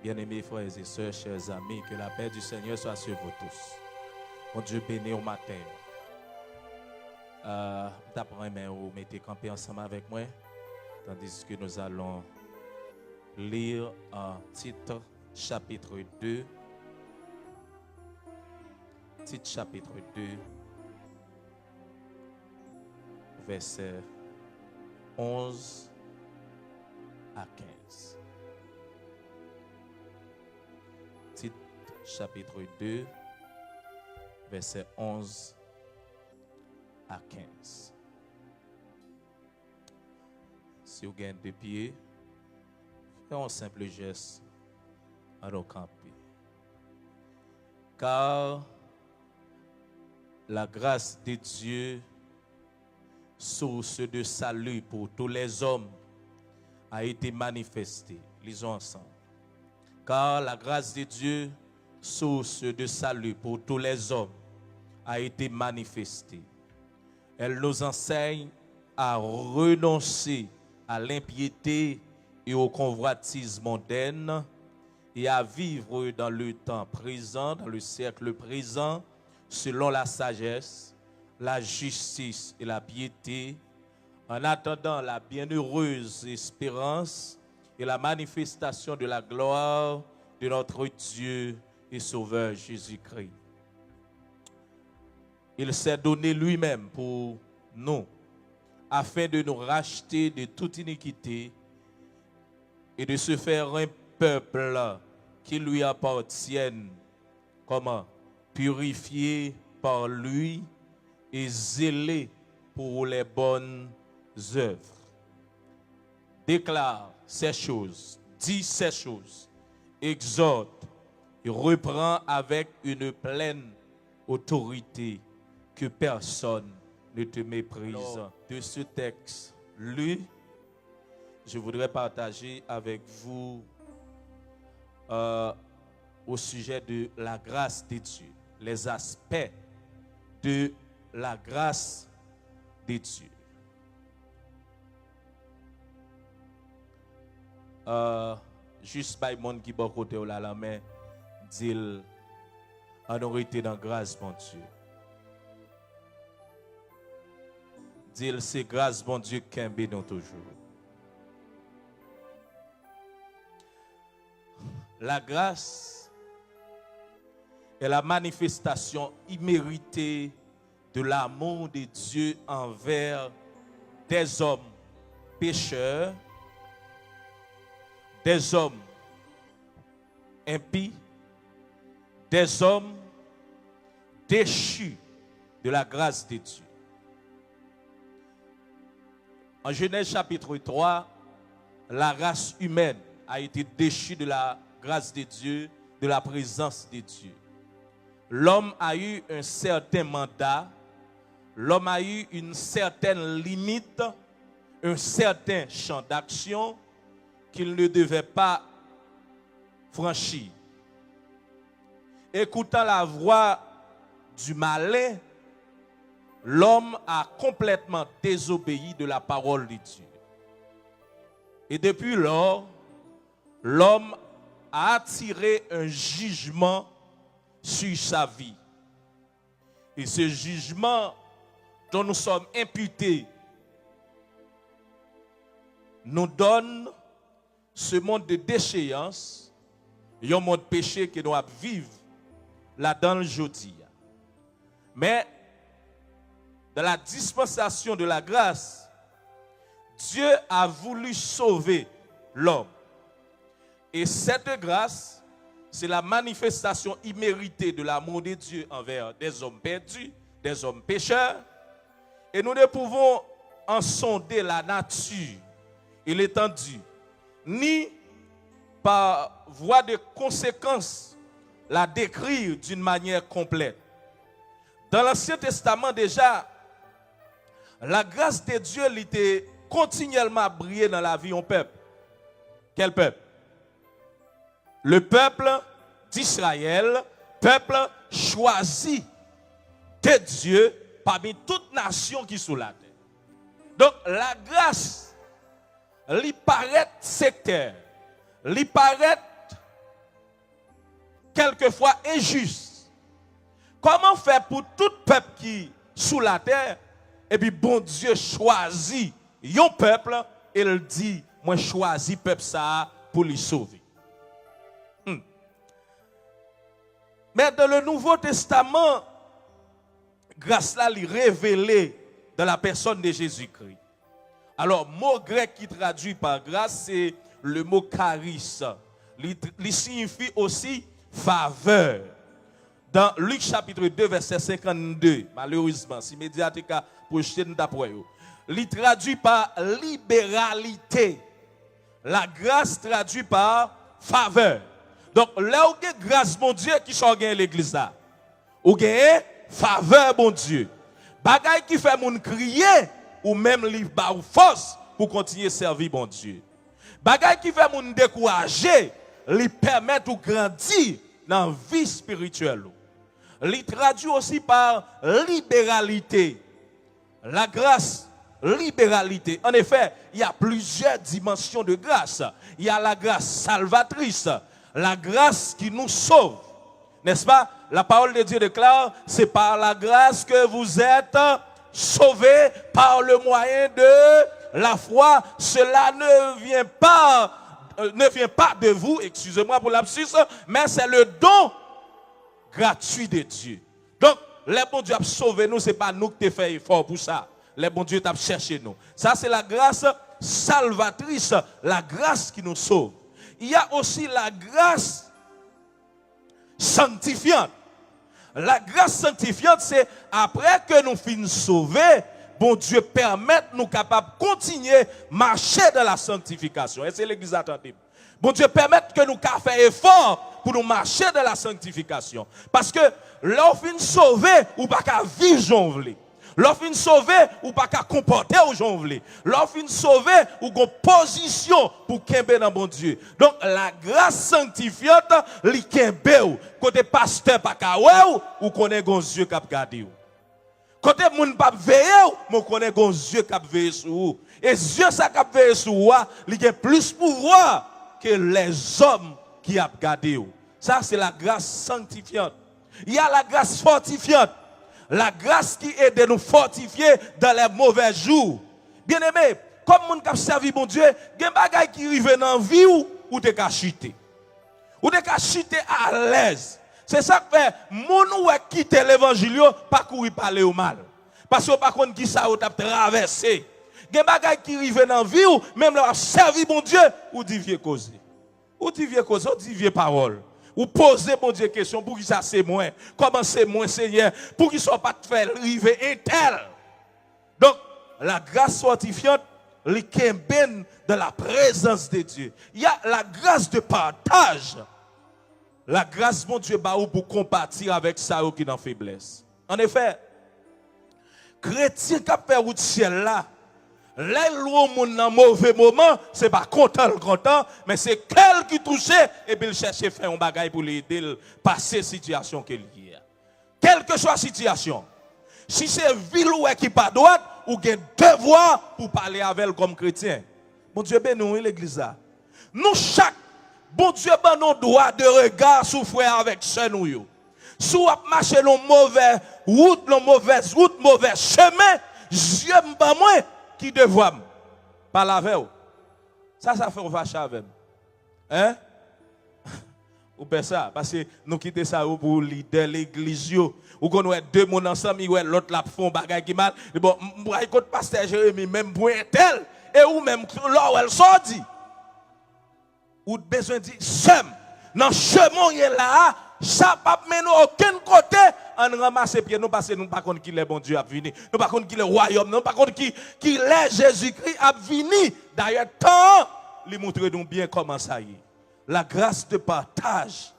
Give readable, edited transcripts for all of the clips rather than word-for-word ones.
Bien-aimés frères et sœurs, chers amis, que la paix du Seigneur soit sur vous tous. Mon Dieu béni au matin. D'après mes vous mettez campé ensemble avec moi, tandis que nous allons lire en Tite chapitre 2. Tite chapitre 2, versets 11 à 15. Tite chapitre 2, versets 11 à 15. Si vous gagnez deux pieds, faites un simple geste à nos camper. Car la grâce de Dieu, source de salut pour tous les hommes, a été manifestée. Lisons ensemble. Car la grâce de Dieu, source de salut pour tous les hommes, a été manifestée. Elle nous enseigne à renoncer à l'impiété et au convoitisme mondain et à vivre dans le temps présent, dans le siècle présent, selon la sagesse, la justice et la piété, en attendant la bienheureuse espérance et la manifestation de la gloire de notre Dieu et Sauveur Jésus-Christ. Il s'est donné lui-même pour nous, afin de nous racheter de toute iniquité et de se faire un peuple qui lui appartienne. Comment? Purifié par lui et zélé pour les bonnes œuvres. Déclare ces choses, dit ces choses, exhorte et reprend avec une pleine autorité, que personne ne te méprise. Alors, de ce texte lu, je voudrais partager avec vous au sujet de la grâce de Dieu, les aspects de la grâce de Dieu. Juste par le monde qui est côté de la main, dit on aurait été dans la grâce, mon Dieu. Dit c'est grâce, mon Dieu, qui nous toujours. La grâce est la manifestation imméritée de l'amour de Dieu envers des hommes pécheurs, des hommes impies, des hommes déchus de la grâce de Dieu. En Genèse chapitre 3, la race humaine a été déchue de la grâce de Dieu, de la présence de Dieu. L'homme a eu un certain mandat, l'homme a eu une certaine limite, un certain champ d'action qu'il ne devait pas franchir. Écoutant la voix du malin, l'homme a complètement désobéi de la parole de Dieu. Et depuis lors, l'homme a attiré un jugement sur sa vie. Et ce jugement dont nous sommes imputés nous donne ce monde de déchéance, un monde péché que nous vivons là dans le jeudi. Mais dans la dispensation de la grâce, Dieu a voulu sauver l'homme. Et cette grâce, c'est la manifestation imméritée de l'amour de Dieu envers des hommes perdus, des hommes pécheurs. Et nous ne pouvons en sonder la nature et l'étendue, ni par voie de conséquence la décrire d'une manière complète. Dans l'Ancien Testament déjà, la grâce de Dieu était continuellement brillée dans la vie du peuple. Quel peuple? Le peuple d'Israël, peuple choisi de Dieu parmi toutes nations qui sont la terre. Donc la grâce, lui paraît sectaire, lui paraît quelquefois injuste. Comment faire pour tout peuple qui sous la terre, et puis bon Dieu choisit un peuple, et il dit, moi choisis peuple ça pour les sauver. Mais dans le Nouveau Testament, grâce là, il est révélé dans la personne de Jésus-Christ. Alors, mot grec qui traduit par grâce, c'est le mot charis. Il signifie aussi faveur. Dans Luc chapitre 2, verset 52, malheureusement, si médiatique pour jeter d'après vous, il traduit par libéralité. La grâce traduit par faveur. Donc, là où il y a grâce, mon Dieu, qui sont gagnés l'église là, ou gagnez faveur, mon Dieu. Bagay qui fait moun crier, ou même li ba ou force pour continuer à servir, mon Dieu. Bagay qui fait moun décourager, li permet ou grandir dans la vie spirituelle. Li traduit aussi par libéralité. La grâce, libéralité. En effet, il y a plusieurs dimensions de grâce. Il y a la grâce salvatrice. La grâce qui nous sauve, n'est-ce pas? La parole de Dieu déclare, c'est par la grâce que vous êtes sauvés par le moyen de la foi. Cela ne vient pas de vous, excusez-moi pour l'absus, mais c'est le don gratuit de Dieu. Donc, les bon Dieu a sauvé nous, c'est pas nous qui t'ai fait effort pour ça. Les bon Dieu t'a cherché nous. Ça, c'est la grâce salvatrice, la grâce qui nous sauve. Il y a aussi la grâce sanctifiante. La grâce sanctifiante, c'est après que nous finissons sauvés, bon Dieu permet nous capables de continuer à marcher dans la sanctification. Et c'est l'église attentive. Bon Dieu permet que nous fassions effort pour nous marcher dans la sanctification. Parce que lorsqu'on finit sauvé, ou pas qu'à vivre, j'en voulais. Lorsqu'on sauvé, ou pas qu'à comporter ou j'en voulais. Lorsqu'on sauvé, ou qu'on position pour kembe dans bon Dieu. Donc la grâce sanctifiante, li kembe ou. Côté pasteur pas ka ou connaît gon Dieu k'ap gade ou. Côté moun pa veille ou connaît gon Dieu k'ap veille sur ou. Et Dieu ça k'ap veille sur ou, li gen plus pouvoir que les hommes qui ap gade ou. Ça c'est la grâce sanctifiante. Il y a la grâce fortifiante. La grâce qui aide à nous fortifier dans les mauvais jours. Bien aimé, comme moun k'ap servi bon Dieu, gen bagay qui rive dans vie ou te ka chiter. Ou te ka chiter à l'aise. C'est ça que fait moun ou quitter l'évangile pas courir parler au mal. Parce que par contre qui ça ou t'a traversé. Gen bagay qui rive dans vie ou même là servi bon Dieu ou dit vieux cause. Ou dit vieux cause, ou dit vieux parole. Ou poser bon Dieu question pour qui ça c'est moins. Comment c'est moins Seigneur pour qu'ils soit pas fait river un tel. Donc la grâce fortifiante les kemben de la présence de Dieu. Il y a la grâce de partage. La grâce mon Dieu ba ou pour compatir avec ça qui dans faiblesse. En effet, chrétien qui fait route ciel là, les lois dans mauvais moment, c'est pas content le content, mais c'est quel qui touchait et puis il cherche faire un bagage pour l'aider passer situation qu'il y a. Quelle que soit la situation. Si c'est ville ou qui pas droite, ou gen devoir pour parler avec elle comme chrétien. Bon Dieu bénis l'église là. Nous chaque bon Dieu ben nous droit de regard sous frère avec sœur nous. Si on marche dans mauvaise route, mauvais chemin, Dieu m'pa moi qui devra parler avec vous. Ça fait on vache avec. Hein? Ou pas ça parce que nous quitter ça pour leader l'église yo. Ou qu'on ouais deux mon ensemble, ouais l'autre la font bagay qui mal. Bon, moi écoute pasteur Jérémie même pour un tel et ou même là où elle sorti. Ou besoin de sem dans chemin est là, ça pas mener aucun côté en ramasser pied nous parce que nous pas connait qui le bon Dieu a venir. Nous pas connait qui le royaume, nous pas connait qui est Jésus-Christ a venir. D'ailleurs tant lui montrer nous bien comment ça y est. La grâce de partage,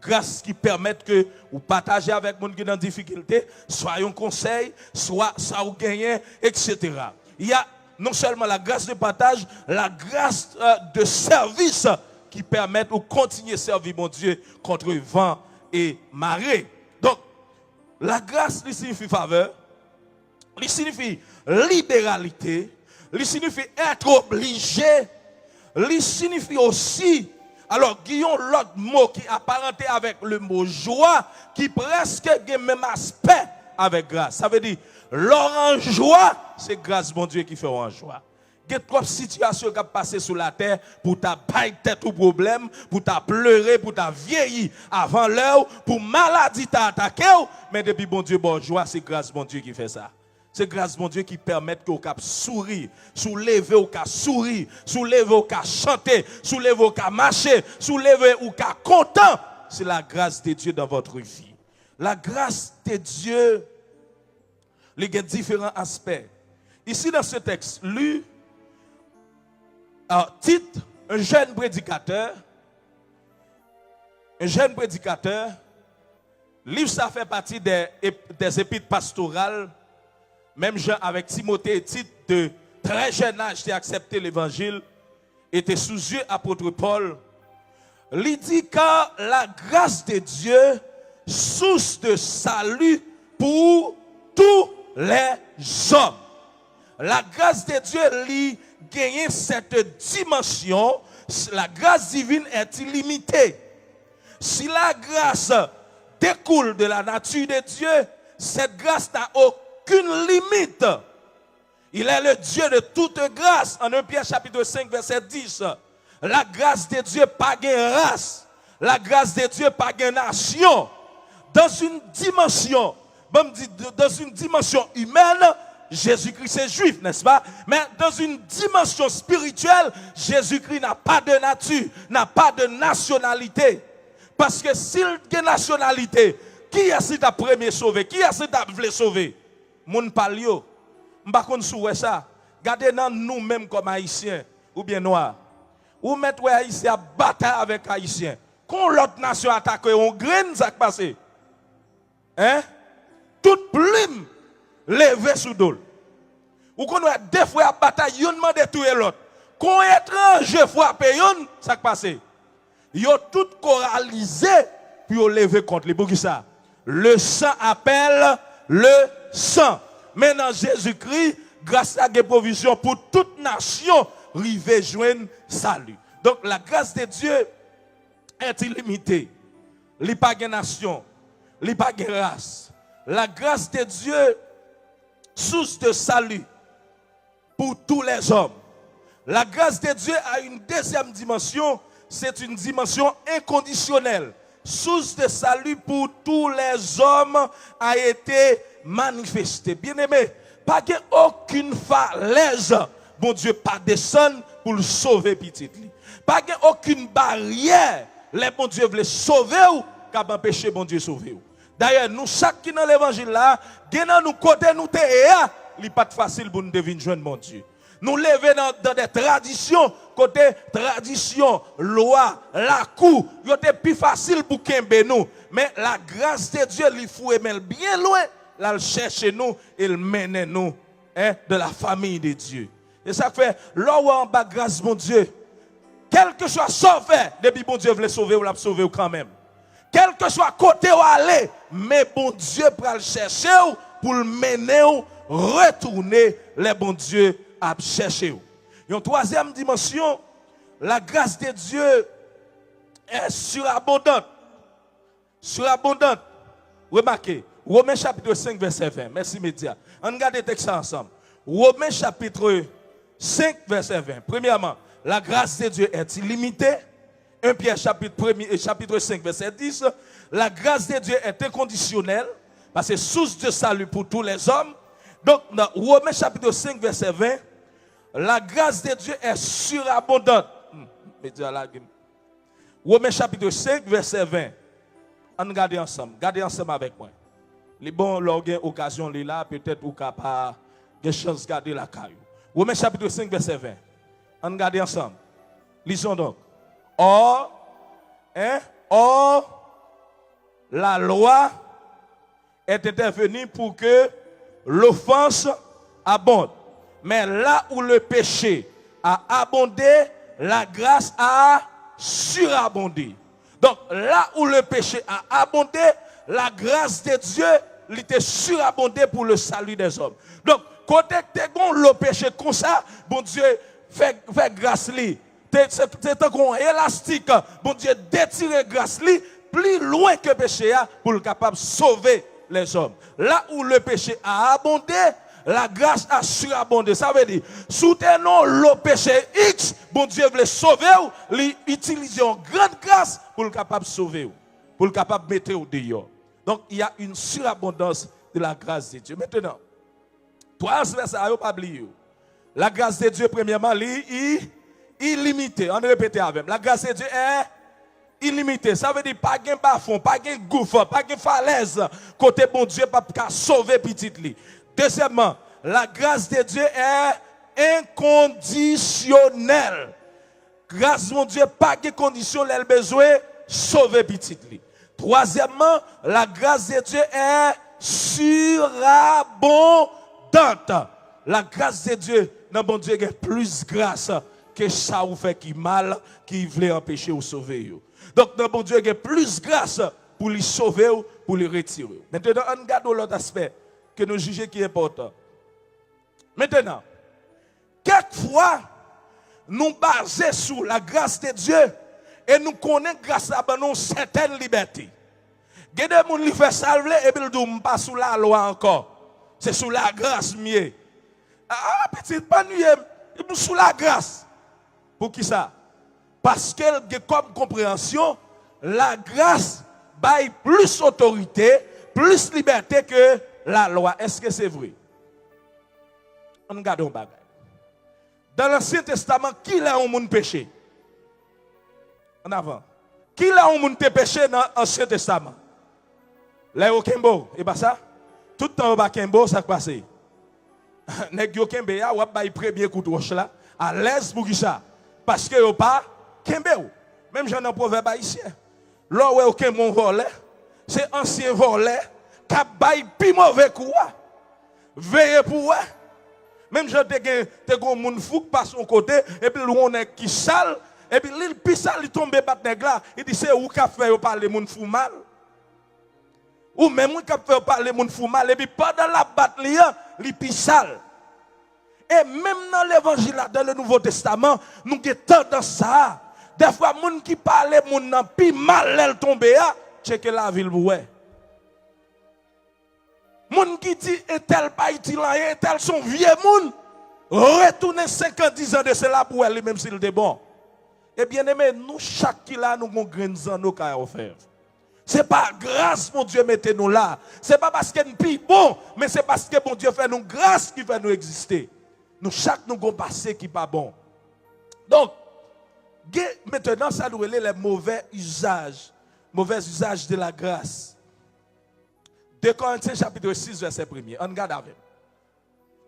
grâce qui permet que vous partagez avec les gens qui sont en difficulté, soit un conseil, soit ça vous gagnez, etc. Il y a non seulement la grâce de partage, la grâce de service qui permet de continuer à servir mon Dieu contre vent et marée. Donc, la grâce lui signifie faveur, lui signifie libéralité, lui signifie être obligé, lui signifie aussi Alors, il y a l'autre mot qui est apparenté avec le mot joie, qui presque a le même aspect avec grâce. Ça veut dire, l'orange joie, c'est grâce, mon Dieu, qui fait en joie. Il y a trop de situations qui passent sur la terre pour ta baille tête ou problème, pour ta pleurer, pour ta vieillir avant l'heure, pour maladie t'a attaqué. Mais depuis bon Dieu, bon joie, c'est grâce, mon Dieu, qui fait ça. C'est grâce, mon Dieu, qui permet que vous sourire, soulever au cas sourire, soulever au cas chanter, soulever au cas marcher, soulever au cas content. C'est la grâce de Dieu dans votre vie. La grâce de Dieu, il y a différents aspects. Ici, dans ce texte, lu, Tite, un jeune prédicateur, livre ça fait partie des épîtres pastorales. Même Jean avec Timothée et Tite, de très jeune âge, qui accepté l'évangile, était sous yeux apôtre Paul. Il dit que la grâce de Dieu, source de salut pour tous les hommes. La grâce de Dieu, lui, gagne cette dimension. La grâce divine est illimitée. Si la grâce découle de la nature de Dieu, cette grâce n'a aucune limite. Il est le Dieu de toute grâce. En 1 Pierre chapitre 5 verset 10. La grâce de Dieu pas de race. La grâce de Dieu pas de nation. Dans une dimension humaine, Jésus-Christ est juif, n'est-ce pas? Mais dans une dimension spirituelle, Jésus-Christ n'a pas de nature, n'a pas de nationalité. Parce que s'il a une nationalité, qui est-ce qui t'a premier sauvé? Qui est-ce qui t'a voulu sauver? Moun palio. M'pa konn souwe ça. Gardez dans nous-mêmes comme haïtiens ou bien noirs. Ou mettre haïtien à bataille avec haïtien. Quand l'autre nation attaque, on graine ça qui passe. Hein? Toute plume levée sous dol. Ou qu'on a deux fois à bataille, yon demande tout l'autre. Quand étranger frappe yon, ça qui passe. Yo tout coralisé pour lever contre les. Pour qui ça? Le sang appelle le sang. Maintenant, Jésus-Christ, grâce à des provisions pour toute nation, rive joindre salut. Donc, la grâce de Dieu est illimitée. Il n'y a pas de nation, il n'y a pas de race. La grâce de Dieu, source de salut pour tous les hommes. La grâce de Dieu a une deuxième dimension, c'est une dimension inconditionnelle. Source de salut pour tous les hommes a été manifestée. Bien-aimé, pas aucune falaise, bon Dieu, pas descendre pour le sauver petit. Pas aucune barrière, les bon Dieu veut sauver ou qu'à empêcher bon Dieu sauver ou. D'ailleurs, nous chaque qui dans l'évangile là, dans nous côté nous te il n'est pas facile pour nous devenir joindre mon Dieu. Nous lever dans des traditions, côté tradition, loi, la cour, c'est plus facile pour qu'embe nous. Mais la grâce de Dieu, il faut aimer bien loin, là, il cherche nous et il mène nous de la famille de Dieu. Et ça fait, là où en bas, grâce mon Dieu, quel que soit sauvé, depuis bon Dieu veut sauver, ou l'a sauver quand même. Quel que soit côté où aller, mais bon Dieu pour le chercher pour le mener ou retourner les bon Dieu à chercher. Une troisième dimension, la grâce de Dieu est surabondante. Surabondante. Remarquez, Romains chapitre 5 verset 20. Merci média. On regarde le texte ensemble. Romains chapitre 5 verset 20. Premièrement, la grâce de Dieu est illimitée. 1 Pierre chapitre 5 verset 10. La grâce de Dieu est inconditionnelle parce que c'est source de salut pour tous les hommes. Donc, dans Romains chapitre 5 verset 20, la grâce de Dieu est surabondante. Romains chapitre 5 verset 20. On regarde ensemble. Gardez ensemble avec moi. Les bons, l'organe, occasion, les là, peut-être ou capable, des chances de garder la caillou. Romains chapitre 5 verset 20. On regarde ensemble. Lisons donc. Or, la loi est intervenue pour que l'offense abonde. Mais là où le péché a abondé, la grâce a surabondé. Donc là où le péché a abondé, la grâce de Dieu était surabondée pour le salut des hommes. Donc, côté que le péché comme ça, bon Dieu fait grâce lui. C'est un élastique. Bon Dieu, détire grâce li plus loin que le péché a pour le capable de sauver les hommes. Là où le péché a abondé, la grâce a surabondé. Ça veut dire, soutenons le péché X, bon Dieu veut sauver, il utilise une grande grâce pour le capable de sauver, pour le capable de mettre au dehors. Donc, il y a une surabondance de la grâce de Dieu. Maintenant, trois versets, il ne faut pas oublier. La grâce de Dieu, premièrement, illimitée. On répète avec. La grâce de Dieu est illimitée. Ça veut dire pas de bas-fond, pas de gouffre, pas de falaise. Côté bon Dieu, pas de sauver petit li. Deuxièmement, la grâce de Dieu est inconditionnelle. Grâce mon Dieu, pas de condition, elle a besoin de sauver petit li. Troisièmement, la grâce de Dieu est surabondante. La grâce de Dieu, dans bon Dieu, il y a plus grâce que ça vous fait qui mal, qui voulait empêcher ou sauver. Donc, dans bon Dieu, il y a plus grâce pour les sauver ou pour les retirer. Maintenant, on regarde l'autre aspect que nous jugeons qui est important. Maintenant, quelquefois, nous basons sur la grâce de Dieu et nous connaissons grâce à nous certaines libertés. Il y a des gens qui font salver et puis ils ne sont pas sous la loi encore. C'est sous la grâce mieux. Ah, petit, pas nuit, sous la grâce. Pour qui ça? Parce que comme compréhension, la grâce baille plus autorité, plus liberté que la loi. Est-ce que c'est vrai? On regarde un bagage. Dans l'Ancien Testament, qui l'a un monde péché? En avant. Qui l'a un monde péché dans l'Ancien Testament? Là, au Kembo, et pas ça? Tout le temps au Kembo, ça passe. Nèg yo Kembe ya, ou bay premier coup de roche là, à l'aise pour qui ça? Parce que yo pas Kembe ou. Même j'en ai un proverbe haïtien. Là où aucun mon volet, c'est ancien volet, qui bay pi mauvais coup. Veillez pour eux. Même j'en te gon moun fou qui passe son côté, et puis on est qui sale, et puis l'il pi sale, il tombe bat nèg là, il dit c'est où qu'a fait parler moun fou mal. Ou même où qu'a fait parler moun fou mal, et puis pendant la bataille, il pi sale. Et même dans l'évangile, dans le Nouveau Testament, nous avons tendance à des fois, les gens qui parlent, les gens qui mal, elles tombent, c'est que la ville bouée. Les gens qui disent, et tel pas utile, et tel sont vieux gens, retournez 5 ans, 10 ans de cela pour elle, même s'il est bon. Et bien aimé, nous, chaque qui là, nous avons grands ans, nous avons faire. Ce n'est pas grâce, mon Dieu, mettez-nous là. Ce n'est pas parce que nous sommes bon, mais c'est parce que mon Dieu fait nous grâce qui fait nous exister. Nous, chaque nous avons passé qui n'est pas bon. Donc, maintenant, ça nous relève les mauvais usages de la grâce. 2 Corinthiens chapitre 6, verset 1er. On regarde avec.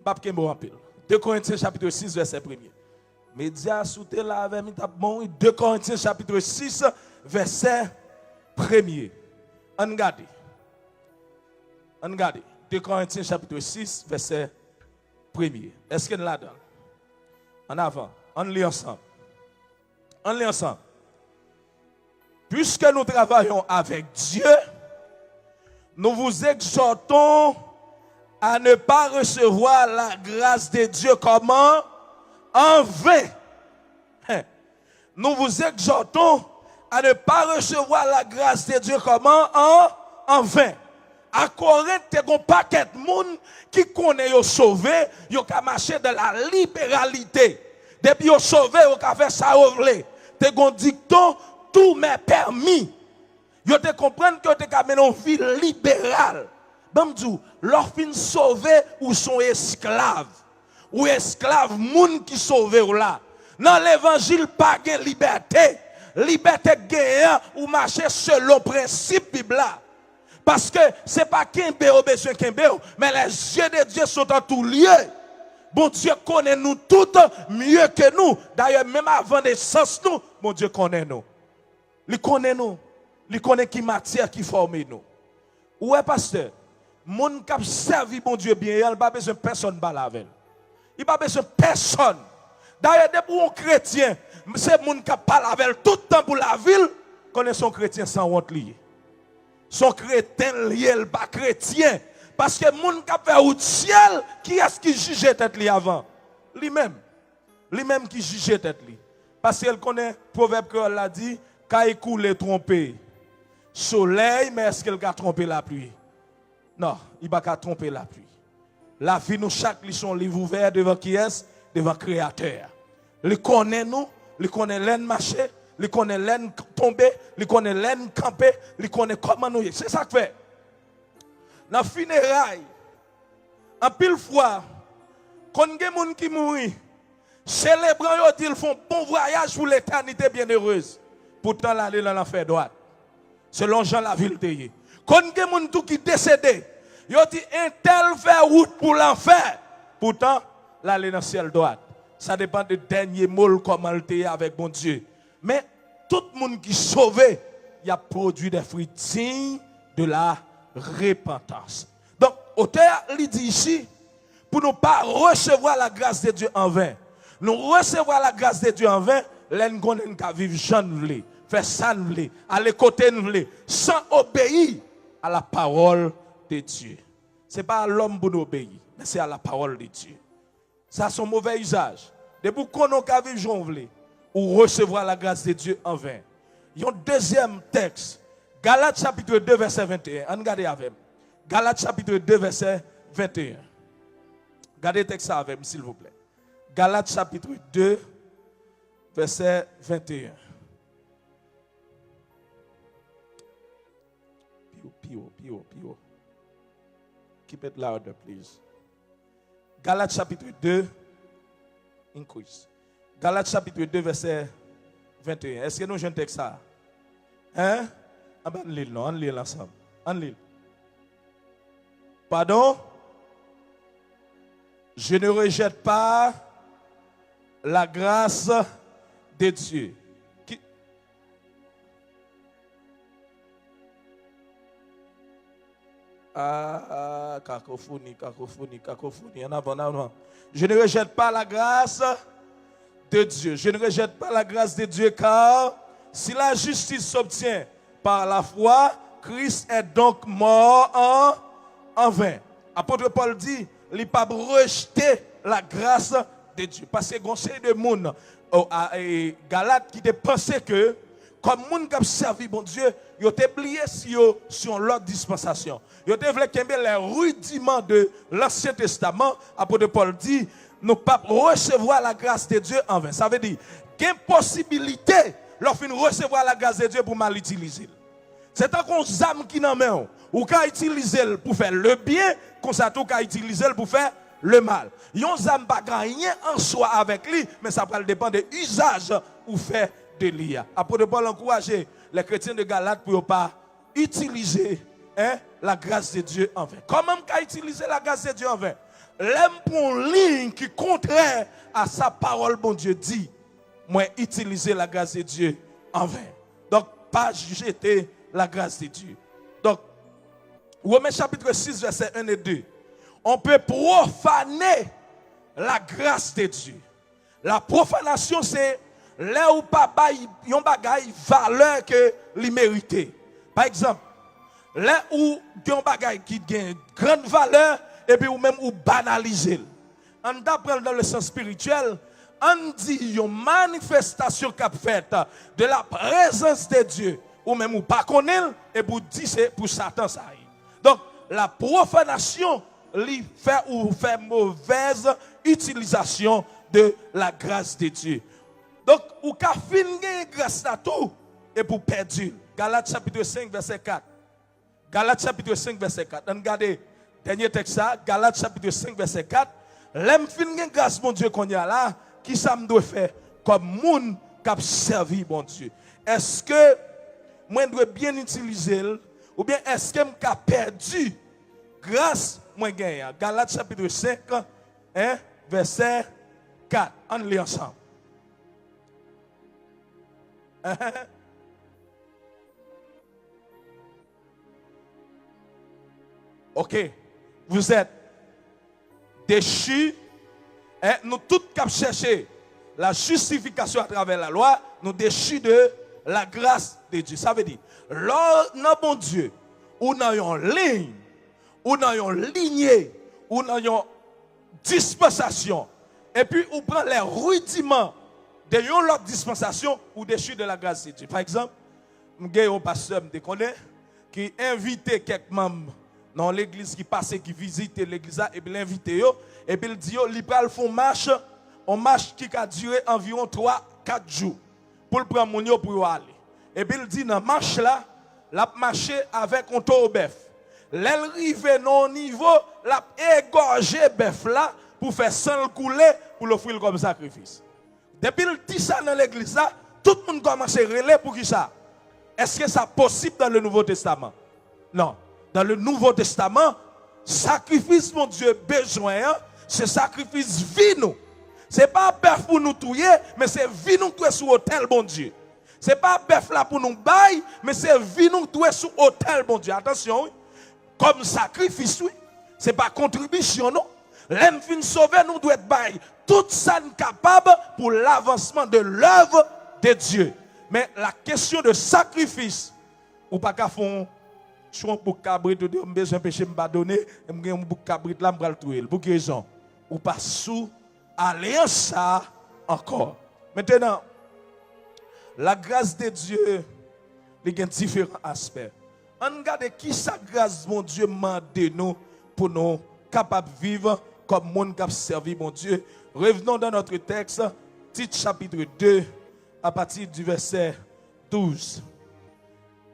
Pape Kembo en pile. 2 Corinthiens chapitre 6, verset 1er. Média souté là avec bon. 2 Corinthiens chapitre 6, verset 1er. On regarde. 2 Corinthiens chapitre 6, verset 1er. Est-ce que nous là-dedans? En avant. On lit ensemble. Puisque nous travaillons avec Dieu, nous vous exhortons à ne pas recevoir la grâce de Dieu comment? En vain. Nous vous exhortons à ne pas recevoir la grâce de Dieu comment? En vain. À Corinthe, il y a un paquet de monde qui connaît yo sauvé, yo ka marché dans la libéralité. Depuis yo sauvé, yo ka fait ça ou vle. Te gon dicton, tout m'est permis. Yo te comprendre que te ka mener une vie libérale. Bamdou, leur fin sauvé ou sont esclaves. Ou esclaves, moun qui sauvé ou là. Dans l'évangile, pas de liberté. Liberté gagnant ou marcher selon le principe Bible. Parce que ce n'est pas Kembe ou besoin Kembe, mais les yeux de Dieu sont en tout lieu. Bon Dieu connaît nous toutes mieux que nous. D'ailleurs, même avant naissance nous, bon Dieu connaît nous. Il connaît nous. Il connaît qui matière qui forme nous. Ouais, pasteur, mon qui a servi bon Dieu bien, il n'a pas besoin de personne pour avec. Il n'a pas besoin de personne. D'ailleurs, pour un chrétien, c'est mon qui parle avec tout le temps pour la ville, connaît son chrétien sans honte lié. Son chrétien lié, pas chrétien. Parce que moun qui a fait au ciel, qui est-ce qui jugeait tête li avant? Lui-même. Lui-même qui jugeait tête li. Parce qu'elle connaît, proverbe créole l'a dit, qu'a écoulé tromper soleil, mais est-ce qu'elle a trompé la pluie? Non, il va pas tromper la pluie. La vie, nous, chaque licon livre ouvert devant qui est? Devant Créateur. Il connaît nous, il connaît l'aine marcher, il connaît l'aine tomber, il connaît l'aine camper, il connaît comment nous y. C'est ça que fait. Dans le funérailles, en pile fois, quand il y a des gens qui mourent, célébrant, ils font bon voyage pour l'éternité bienheureuse. Pourtant, là, ils dans l'enfer droite. Selon Jean la ville de quand il y a des gens qui décédent, ils disent un tel fait route pour l'enfer. Pourtant, là, il est dans le ciel droit. Ça dépend du dernier mot, comment il est avec mon Dieu. Mais tout le monde qui est sauvé, il a produit des fruits dignes de la repentance. Donc, auteur, il dit ici, pour ne pas recevoir la grâce de Dieu en vain. Nous recevoir la grâce de Dieu en vain, l'en connaît qu'à vivre jeune, faire ça, aller côté nous, sans obéir à la parole de Dieu. Ce n'est pas à l'homme pour nous obéir, mais c'est à la parole de Dieu. Ça, c'est un mauvais usage. Depuis qu'on a vivre jeune, ou recevoir la grâce de Dieu en vain. Il y a un deuxième texte, Galates chapitre 2, verset 21. Regardez avec moi. Galates chapitre 2, verset 21. Regardez le texte avec moi, s'il vous plaît. Galates chapitre 2, verset 21. Pio. Keep it louder, please. Galates chapitre 2, increase. Galates chapitre 2, verset 21. Est-ce que nous avons un texte ça? Hein? On lit ensemble. On lit. Pardon? Je ne rejette pas la grâce de Dieu. Cacophonie. En avant. Je ne rejette pas la grâce de Dieu. Je ne rejette pas la grâce de Dieu car si la justice s'obtient par la foi, Christ est donc mort en vain. Apôtre Paul dit, il n'a pas rejeté la grâce de Dieu. Parce que conseil de monde à Galate qui te pensait que comme monde qui a servi bon Dieu, ils ont oublié sur l'autre dispensation. Ils ont voulu les rudiments de l'Ancien Testament. Apôtre Paul dit, nous ne pouvons pas recevoir la grâce de Dieu en vain. Ça veut dire qu'il y a une possibilité de recevoir la grâce de Dieu pour mal utiliser. C'est un qu'on âme qui n'en met ou qu'à utiliser pour faire le bien, qu'on ça tout qu'à utiliser pour faire le mal. Yon âme pas rien en soi avec lui, mais ça va dépendre de l'usage ou fait de l'IA. Apôtre Paul encourage les chrétiens de Galate pour ne pas utiliser la grâce de Dieu en vain. Comment qu'à utiliser la grâce de Dieu en vain? L'aime pour une ligne qui est contraire à sa parole, bon Dieu dit, moi utiliser la grâce de Dieu en vain. Donc, pas jeter la grâce de Dieu. Donc, Romains chapitre 6, verset 1 et 2. On peut profaner la grâce de Dieu. La profanation, c'est là où papa yon bagay valeur que li mérité. Par exemple, là où yon bagay qui gagne grande valeur et puis ou même ou banaliser. On apprend dans le sens spirituel, on dit une manifestation qu'a faite de la présence de Dieu ou même ou pas connaître et pour dire c'est pour Satan ça. Donc la profanation lui fait mauvaise utilisation de la grâce de Dieu. Donc ou ka fin gen grâce à tout et pour perdre. Galates chapitre 5 verset 4. Galates chapitre 5 verset 4. Regardez dernier texte ça, Galates chapitre 5 verset 4. L'aime fin gen grâce mon Dieu qu'on y a là, qui ça me doit faire comme moun qui a servi mon Dieu. Est-ce que moi dois bien utiliser ou bien est-ce que m'ka perdu grâce moi gagne? Galates chapitre 5 verset 4. On lit ensemble. OK. Vous êtes déchus. Nous tous qui cherché la justification à travers la loi, nous déchus de la grâce de Dieu. Ça veut dire, là, bon Dieu, ou dans une ligne, ou dans une lignée, ou dans une dispensation, et puis on prend les rudiments de l'autre dispensation ou déchu de la grâce de Dieu. Par exemple, j'ai un pasteur qui invite quelques membres dans l'église qui passe, qui visite l'église, et puis l'invite, et puis il dit, il va faire une marche qui a duré environ 3-4 jours pour prendre mon yo pour aller. Et puis il dit, dans la marche là, la marché avec un taureau bœuf. L'arrive non niveau, la égorgé bœuf là pour faire sang couler pour l'offrir comme sacrifice. Depuis le dit ça dans l'église là, tout le monde commence à relayer pour qui ça? Est-ce que ça possible dans le Nouveau Testament? Non. Dans le Nouveau Testament, sacrifice mon Dieu besoin, c'est sacrifice vie nous. C'est pas bœuf pour nous tuer, mais c'est vie nous tuer sur autel bon Dieu. C'est pas bœuf là pour nous bailler, mais c'est vie nous tuer sur autel bon Dieu. Attention, oui. Comme sacrifice, oui. C'est pas contribution, non. L'homme fin sauver nous doit être bail. Tout ça est capable pour l'avancement de l'œuvre de Dieu. Mais la question de sacrifice, ou pas qu'à fond, je suis un bouc cabrit, je suis besoin de péché, je vais donner, je suis un bouc cabrit là, je vais le tuer. Pour quelle raison? Ou pas sous alliance ça encore. Maintenant, la grâce de Dieu, il y a différents aspects. On regarde qui sa grâce, mon Dieu, m'a donné nous pour nous capables de vivre comme monde qui a servi, mon Dieu. Revenons dans notre texte, titre chapitre 2, à partir du verset 12.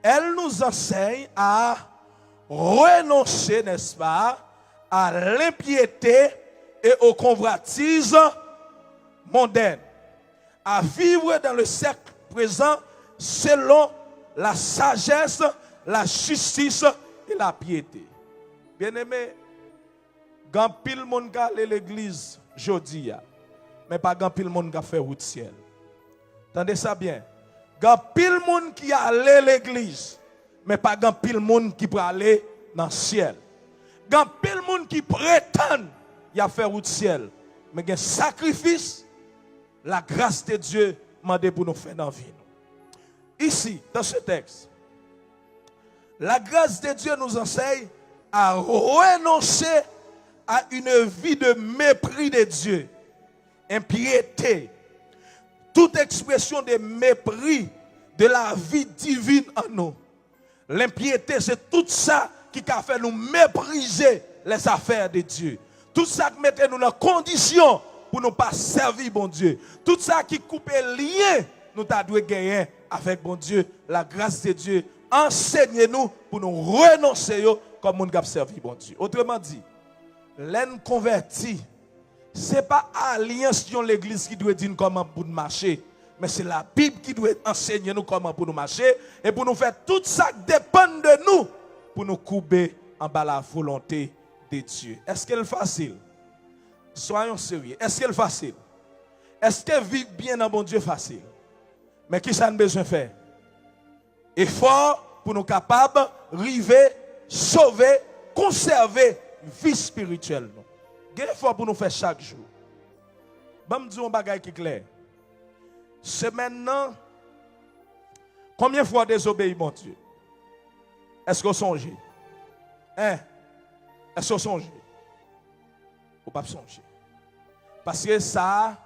Elle nous enseigne à renoncer, n'est-ce pas, à l'impiété et aux convoitises mondaines, à vivre dans le cercle présent selon la sagesse, la justice et la piété. Bien-aimé, quand pile monde qui allé l'église jodi, mais pas quand pile monde qui fait route ciel. Entendez ça bien. Quand pile monde qui allé l'église, mais pas quand pile monde qui peut aller dans le ciel. Quand pile monde qui prétend y a fait route ciel, mais il y a sacrifice, la grâce de Dieu m'a demandé pour nous faire dans la vie. Ici, dans ce texte, la grâce de Dieu nous enseigne à renoncer à une vie de mépris de Dieu, impiété, toute expression de mépris de la vie divine en nous. L'impiété, c'est tout ça qui a fait nous mépriser les affaires de Dieu. Tout ça qui mettait nous dans condition pour ne pas servir bon Dieu. Tout ça qui coupait lien, nous avons gagner avec bon Dieu. La grâce de Dieu, enseignez-nous pour nous renoncer comme nous avons servi bon Dieu. Autrement dit, l'en converti, ce n'est pas alliance de l'église qui doit dire comment pour nous marcher, mais c'est la Bible qui doit enseigner nous comment pour nous marcher et pour nous faire tout ça qui dépend de nous pour nous couper en bas la volonté de Dieu. Est-ce qu'elle est facile? Soyons sérieux. Est-ce qu'elle est facile? Est-ce que vivre bien dans bon Dieu facile? Mais qui ça a besoin de faire? Effort pour nous capables d'arriver, sauver, conserver vie spirituelle. Il y a effort pour nous faire chaque jour. Je vais dire un bagage qui est clair. C'est maintenant, combien de fois désobéi mon Dieu? Est-ce que vous songez? Hein? Est-ce que vous songez? Ou pas songer? Parce que ça,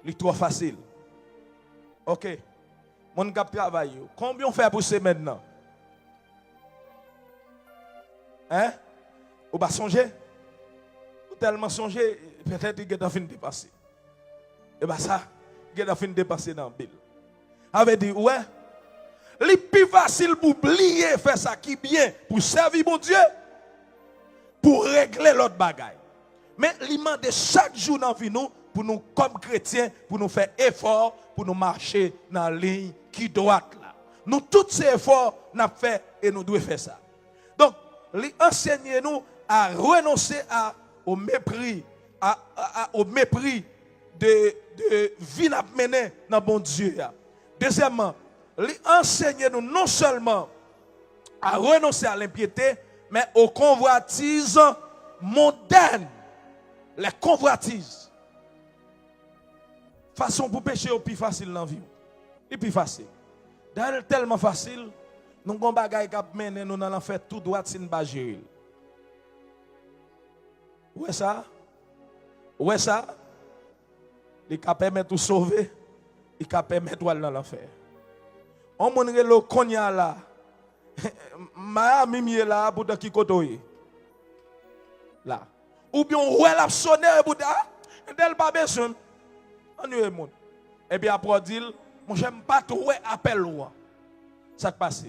c'est trop facile. Ok. Mon gars travaille. Combien on fait pour ce maintenant? Hein? Ou pas songer? Ou tellement songer, peut-être qu'il a fini de dépasser. Et bien ça, il a fini de dépasser dans la Bible. Avait dit, ouais, le plus facile pour oublier faire ça qui bien, pour servir mon Dieu, pour régler l'autre bagaille. Mais il demande chaque jour dans la vie nous, pour nous, comme chrétiens, pour nous faire effort, pour nous marcher dans la ligne qui droite là. Nous, tous ces efforts, nous avons fait et nous devons faire ça. Donc, enseignez-nous à renoncer au mépris, au mépris de vie à mener dans bon Dieu. Deuxièmement, enseignez-nous non seulement à renoncer à l'impiété, mais aux convoitises mondaines. Les convoitises. Façon pour pécher au plus facile dans la vie. Et plus facile. D'ailleurs, tellement facile, nous avons des bagages qui mènent nous dans l'enfer tout droit si nous ne gérer. Où est ça? Où est ça? Les qui permettent de sauver, il peut permettre dans l'enfer. On montre le konya là. Ma mimi là pour qui kotoye. Là. Ou bien ouais la sonner pour d'elle pas besoin. On y est monde. Et bien après dit, moi j'aime pas trop appel ou. Ça qui passe.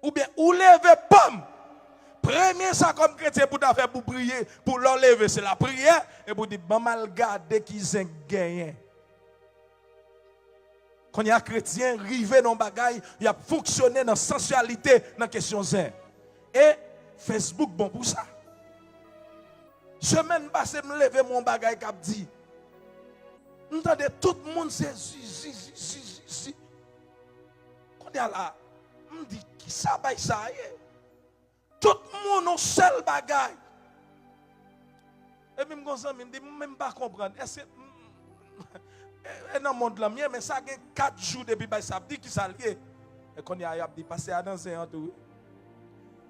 Ou bien ou lever pomme. Premier ça comme chrétien pour faire pour prier, pour l'enlever c'est la prière et pour dire bon mal garder qui sont gagnés. Quand il y a chrétien rivé dans bagaille, il a fonctionné dans sensualité dans question zin. Et Facebook bon pour ça. Semaine passée me lever mon bagaille qui a dit entendez tout le monde c'est si. Quand il y a là, me dit qui ça bail ça tout le monde a seul bagaille. Et même comme ça, je ne dis même pas comprendre. Est-ce que dans le monde là, mais ça fait 4 jours depuis que ça dit qui ça lié. Et quand il y a dit passer à danser en tout.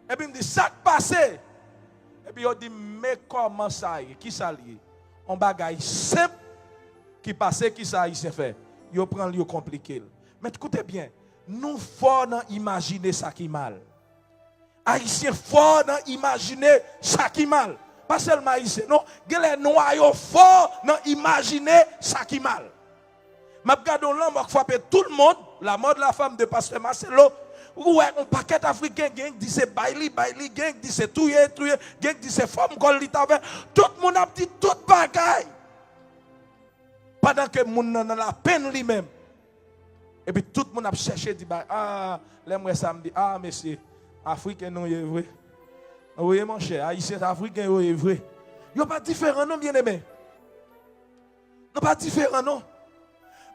Et puis il me dit ça passé. Et puis il dit mais comment ça y est? Qui ça lié? On bagaille simple qui passe qui ça y s'est fait. Il prend le compliqué. Mais écoutez bien, nous faut imaginer ça qui mal. Haïtien fort dans imaginer ça qui mal. Pas seulement haïtien, non. Les noirs fort dans imaginer ça qui mal. Je regarde l'homme qui frappe tout le monde. La mode de la femme de Pasteur Marcelo. Ouais, un paquet africain qui dit c'est baili, qui dit c'est touye, qui dit c'est femme qu'on lit avec. Tout le monde a dit tout bagaille. Pendant que le monde dans la peine lui-même. Et puis tout le monde a cherché, dit l'aimerait ça me dit, monsieur. Africain non est vrai. Oui mon cher, haïtien africain est vrai. Yo pas différent non bien aimé. Non pas différent non.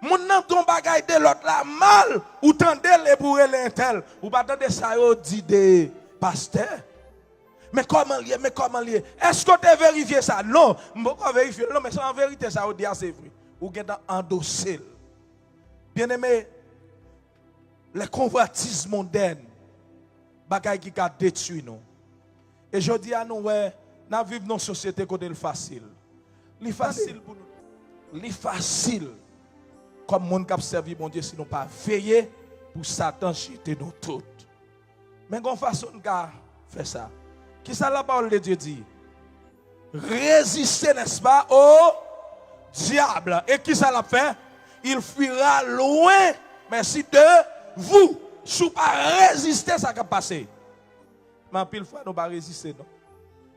Mon nan ton bagay de l'autre là mal ou tendel et pour l'intel ou pas tande ça yo dit de pasteur. Mais comment lié? Est-ce que tu as vérifié ça? Non, je ne peux pas vérifier. Non, mais en vérité ça dit c'est vrai. Ou gen endossé. Bien aimé, les convoitises mondaines bagay qui a détruit nous. Et je dis à nous, nous vivons dans une société côté le facile. Le facile pour nous. Le facile. Comme monde qui a servi mon Dieu, si nous pas veiller pour Satan jeter nous toutes. Mais qu'on façon de faire ça. Qui ça la parole de Dieu dit? Résistez, n'est-ce pas, au diable. Et qui ça l'a fait? Il fuira loin, merci de vous. Si vous ne pas résister, ça va passer. Mais pile fois, nous ne pas résister. Non?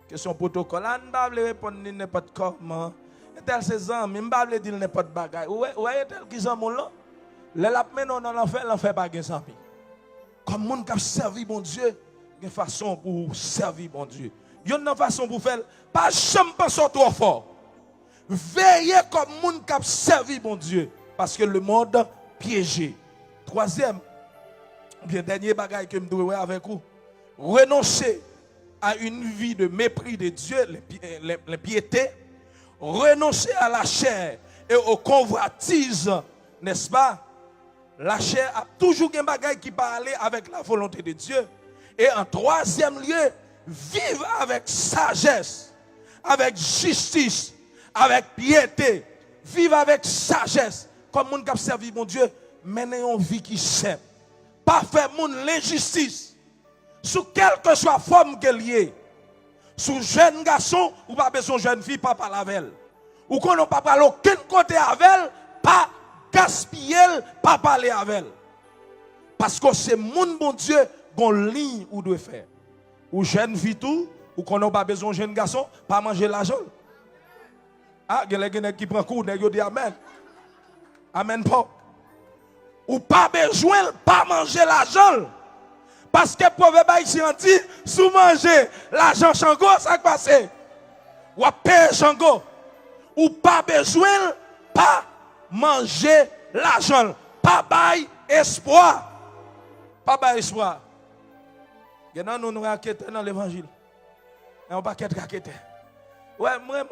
Question protocole. On ne va pas répondre n'importe comment. Et tel ces hommes, je ne vais pas dire n'importe bagaille. Vous voyez tel qui sont là? Les lapins dans l'enfer, l'enfer pas de sans. Comme monde qui a servi mon Dieu, il y a une façon pour servir mon Dieu. Il y a une façon pour faire. Pas jamais penser trop fort. Veillez comme monde qui a servi mon Dieu. Parce que le monde piégé. Troisième, bien dernier bagaille que je dois avec vous. Renoncer à une vie de mépris de Dieu, l'impiété. Renoncer à la chair et aux convoitises, n'est-ce pas? La chair a toujours un bagaille qui peut aller avec la volonté de Dieu. Et en troisième lieu, vivre avec sagesse, avec justice, avec piété. Vivre avec sagesse. Comme monde qui a servi mon Dieu, mener une vie qui simple. Pas faire mon l'injustice. Sous quelque soit forme qu'elle y est. Sous jeune garçon, ou pas besoin de jeune fille, pas parler avec elle. Ou qu'on n'a pas parlé aucun côté avec elle, pas gaspiller, pas parler avec elle. Parce que c'est mon bon Dieu, qu'on ligne ou doit faire. Ou jeune fille tout, ou qu'on n'a pas besoin de jeune garçon, pas manger l'argent. Ah, il y a des gens qui prennent coup, ils disent Amen. Amen, pas. Ou pas besoin, pas manger l'argent. Parce que le proverbe ici dit, sous manger l'argent Chango, ça passe. Ou à payer Chango. Ou pas besoin, pas manger l'argent. Pas bail espoir. Pas bail espoir. Et non, nous raquettons dans l'évangile. Et on ne peut pas raqueter. Ouais, moi,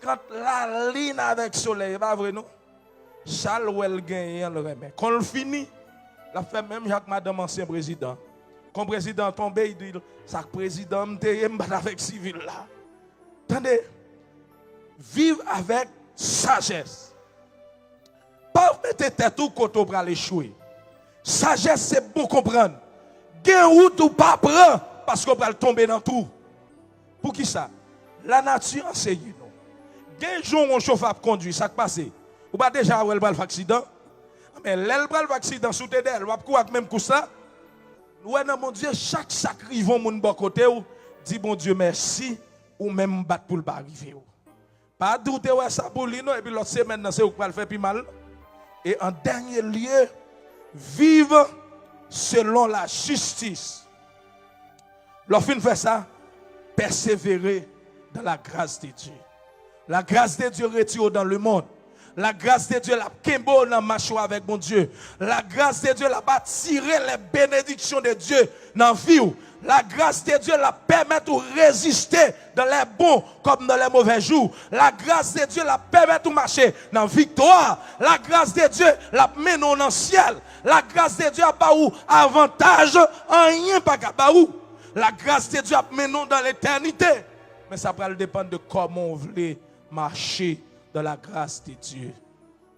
quand la ligne avec le soleil, pas vrai, non? Charles Well gagne le remet. Quand on finit, la fait même Jacques Madame, ancien président. Quand le président tombe, il dit, ça président me avec civil là. Attendez, vivre avec sagesse. Pas mettre tête ou côté pour échouer. Sagesse, c'est bon comprendre. Gain route ou pas prendre parce qu'on va tomber dans tout. Pour qui ça? La nature enseigne nous. Gain jour on chauffe à conduire, ça qui passe. Ou pas déjà elle va faire accident. Mais l'elle va faire accident sous tes d'elle, va courir même coup ça. Ouais non mon Dieu, chaque sacrivon mon bon côté ou dit bon Dieu merci ou même battre pour le pas arriver. Pas douter ouais ça pour lui non et puis l'autre semaine c'est ou pas le faire plus mal. Et en dernier lieu, vivre selon la justice. Lorsqu'on fait ça, persévérer dans la grâce de Dieu. La grâce de Dieu retire dans le monde. La grâce de Dieu la kembo dans marcher avec mon Dieu. La grâce de Dieu la va tirer les bénédictions de Dieu dans la vie. La grâce de Dieu la permet de résister dans les bons comme dans les mauvais jours. La grâce de Dieu la permet de marcher dans la victoire. La grâce de Dieu la mène dans le ciel. La grâce de Dieu a pas ou avantage en rien pas pas ou. La grâce de Dieu a mène dans l'éternité. Mais ça va dépendre de comment on veut marcher dans la grâce de Dieu.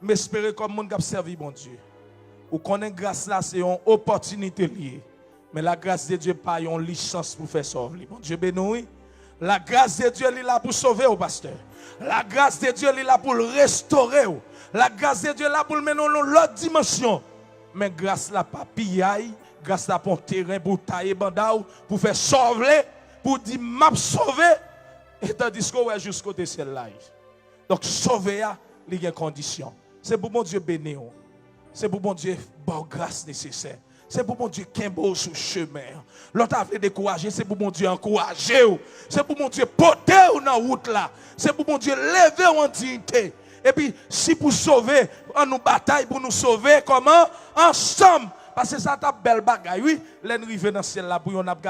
M'espérer comme monde qui a servi mon Dieu. Ou connaître grâce là c'est une opportunité liée. Mais la grâce de Dieu pas une licence pour faire sauver. Mon Dieu béni. La grâce de Dieu est là pour sauver au pasteur. La grâce de Dieu est là pour le restaurer. La grâce de Dieu est là pour le mener dans l'autre dimension. Mais grâce là pas pillaille, grâce là pour terrain pour tailler bandao pour faire sauver, pour dire m'a sauver et tandis qu'on est jusqu'au ciel là. Donc sauver il y a condition. C'est pour mon Dieu béni. C'est pour mon Dieu bonne grâce nécessaire. C'est pour mon Dieu qui est beau sur le chemin. L'autre a fait décourager, c'est pour mon Dieu encourager. C'est pour mon Dieu porter dans la route là. C'est pour mon Dieu lever en dignité. Et puis, si pour sauver, on nous bataille pour nous sauver, comment? Ensemble. Parce que ça t'a belle bagaille, oui. L'ennemi dans le ciel là, pour on a gardé.